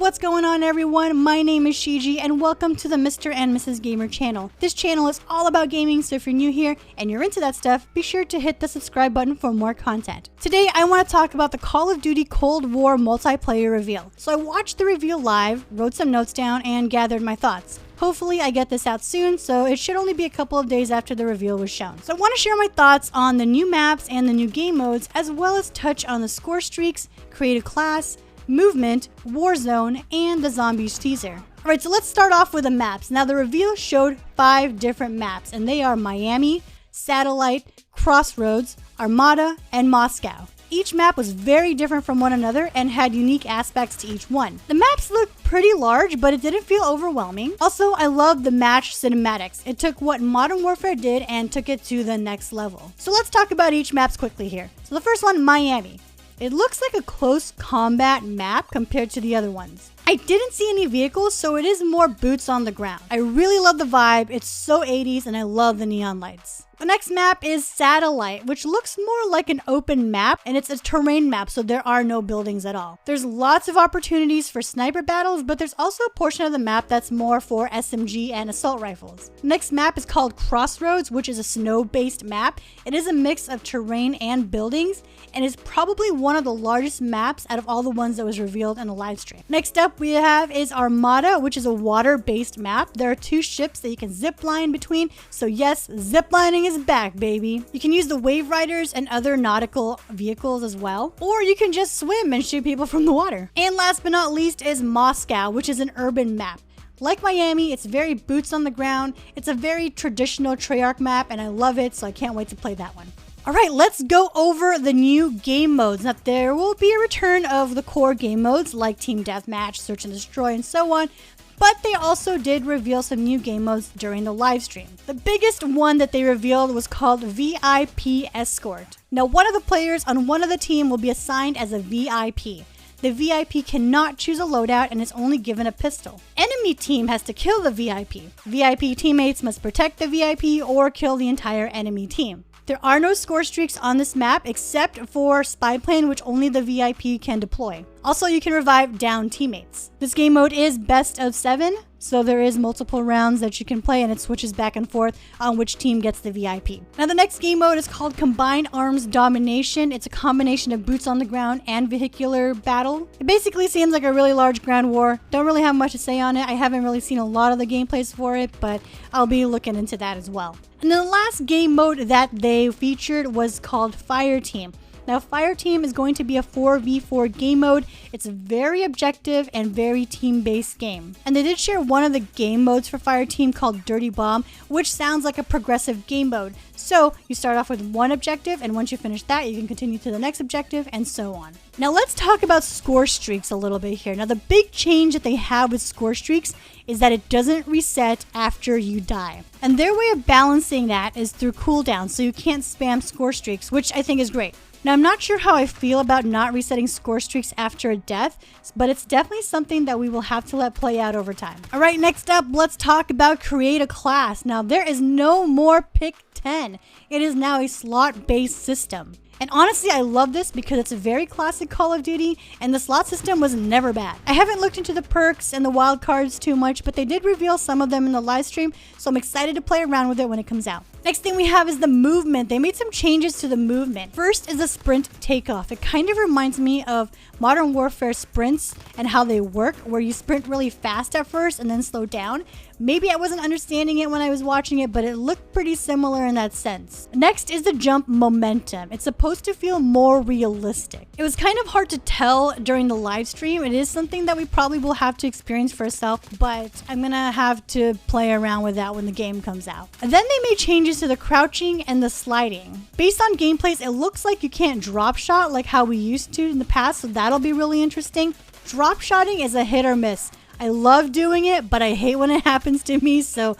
what's going on everyone? My name is SheeGee and welcome to the Mr. and Mrs. Gamer channel. This channel is all about gaming, so if you're new here and you're into that stuff, be sure to hit the subscribe button for more content. Today I want to talk about the Call of Duty Cold War multiplayer reveal. So I watched the reveal live, wrote some notes down, and gathered my thoughts. Hopefully I get this out soon, so it should only be a couple of days after the reveal was shown. So I want to share my thoughts on the new maps and the new game modes, as well as touch on the score streaks, create a class, movement, Warzone, and the zombies teaser. Alright, so let's start off with the maps. Now the reveal showed 5 different maps, and they are Miami, Satellite, Crossroads, Armada, and Moscow. Each map was very different from one another and had unique aspects to each one. The maps looked pretty large, but it didn't feel overwhelming. Also, I love the match cinematics. It took what Modern Warfare did and took it to the next level. So let's talk about each maps quickly here. So the first one, Miami. It looks like a close combat map compared to the other ones. I didn't see any vehicles, so it is more boots on the ground. I really love the vibe. It's so 80s and I love the neon lights. The next map is Satellite, which looks more like an open map, and it's a terrain map, so there are no buildings at all. There's lots of opportunities for sniper battles, but there's also a portion of the map that's more for SMG and assault rifles. The next map is called Crossroads, which is a snow-based map. It is a mix of terrain and buildings, and is probably one of the largest maps out of all the ones that was revealed in the live stream. Next up we have is Armada, which is a water-based map. There are 2 ships that you can zip line between, so yes, zip lining is back, baby. You can use the wave riders and other nautical vehicles as well, or you can just swim and shoot people from the water. And last but not least is Moscow, which is an urban map. Like Miami, it's very boots on the ground. It's a very traditional Treyarch map, and I love it, so I can't wait to play that one. Alright, let's go over the new game modes. Now, there will be a return of the core game modes like Team Deathmatch, Search and Destroy, and so on, but they also did reveal some new game modes during the live stream. The biggest one that they revealed was called VIP Escort. Now, one of the players on one of the team will be assigned as a VIP. The VIP cannot choose a loadout and is only given a pistol. Enemy team has to kill the VIP. VIP teammates must protect the VIP or kill the entire enemy team. There are no score streaks on this map except for Spy Plane, which only the VIP can deploy. Also, you can revive down teammates. This game mode is best of 7, so there is multiple rounds that you can play and it switches back and forth on which team gets the VIP. Now the next game mode is called Combined Arms Domination. It's a combination of boots on the ground and vehicular battle. It basically seems like a really large ground war. Don't really have much to say on it. I haven't really seen a lot of the gameplays for it, but I'll be looking into that as well. And then the last game mode that they featured was called Fire Team. Now, Fire Team is going to be a 4v4 game mode. It's a very objective and very team-based game. And they did share one of the game modes for Fire Team called Dirty Bomb, which sounds like a progressive game mode. So you start off with one objective, and once you finish that, you can continue to the next objective, and so on. Now let's talk about score streaks a little bit here. Now the big change that they have with score streaks is that it doesn't reset after you die. And their way of balancing that is through cooldown, so you can't spam score streaks, which I think is great. Now, I'm not sure how I feel about not resetting score streaks after a death, but it's definitely something that we will have to let play out over time. All right, next up, let's talk about create a class. Now, there is no more pick 10. It is now a slot-based system. And honestly, I love this because it's a very classic Call of Duty, and the slot system was never bad. I haven't looked into the perks and the wild cards too much, but they did reveal some of them in the live stream, so I'm excited to play around with it when it comes out. Next thing we have is the movement. They made some changes to the movement. First is the sprint takeoff. It kind of reminds me of Modern Warfare sprints and how they work, where you sprint really fast at first and then slow down. Maybe I wasn't understanding it when I was watching it, but it looked pretty similar in that sense. Next is the jump momentum. It's supposed to feel more realistic. It was kind of hard to tell during the live stream. It is something that we probably will have to experience for ourselves, but I'm gonna have to play around with that when the game comes out. And then they made changes to the crouching and the sliding. Based on gameplays, it looks like you can't drop shot like how we used to in the past, so that'll be really interesting. Drop shotting is a hit or miss. I love doing it, but I hate when it happens to me, so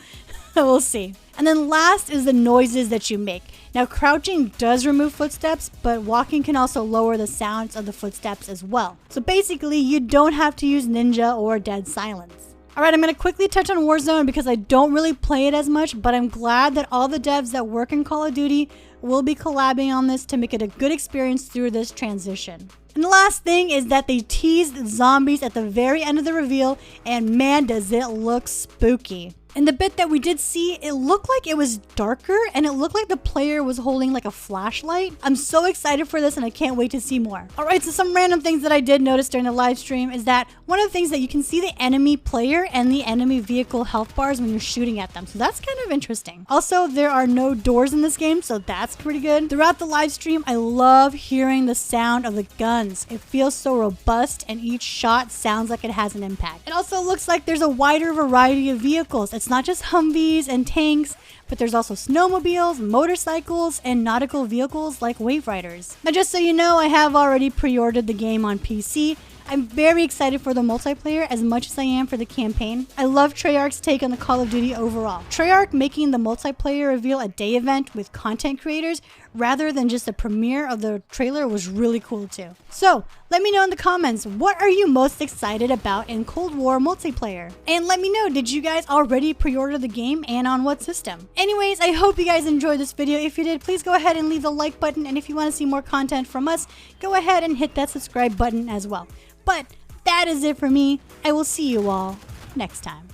we'll see. And then last is the noises that you make. Now, crouching does remove footsteps, but walking can also lower the sounds of the footsteps as well. So basically, you don't have to use Ninja or Dead Silence. Alright, I'm going to quickly touch on Warzone because I don't really play it as much, but I'm glad that all the devs that work in Call of Duty we'll be collabing on this to make it a good experience through this transition. And the last thing is that they teased zombies at the very end of the reveal, and man, does it look spooky. In the bit that we did see, it looked like it was darker and it looked like the player was holding like a flashlight. I'm so excited for this and I can't wait to see more. Alright, so some random things that I did notice during the live stream is that one of the things that you can see the enemy player and the enemy vehicle health bars when you're shooting at them. So that's kind of interesting. Also, there are no doors in this game, so that's pretty good. Throughout the live stream, I love hearing the sound of the guns. It feels so robust and each shot sounds like it has an impact. It also looks like there's a wider variety of vehicles. It's not just Humvees and tanks, but there's also snowmobiles, motorcycles, and nautical vehicles like wave riders. Now just so you know, I have already pre-ordered the game on PC. I'm very excited for the multiplayer as much as I am for the campaign. I love Treyarch's take on the Call of Duty overall. Treyarch making the multiplayer reveal a day event with content creators rather than just a premiere of the trailer was really cool too. So let me know in the comments, what are you most excited about in Cold War multiplayer? And let me know, did you guys already pre-order the game and on what system? Anyways, I hope you guys enjoyed this video. If you did, please go ahead and leave the like button. And if you want to see more content from us, go ahead and hit that subscribe button as well. But that is it for me. I will see you all next time.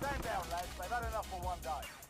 Stand down, lads. They've had enough for one day.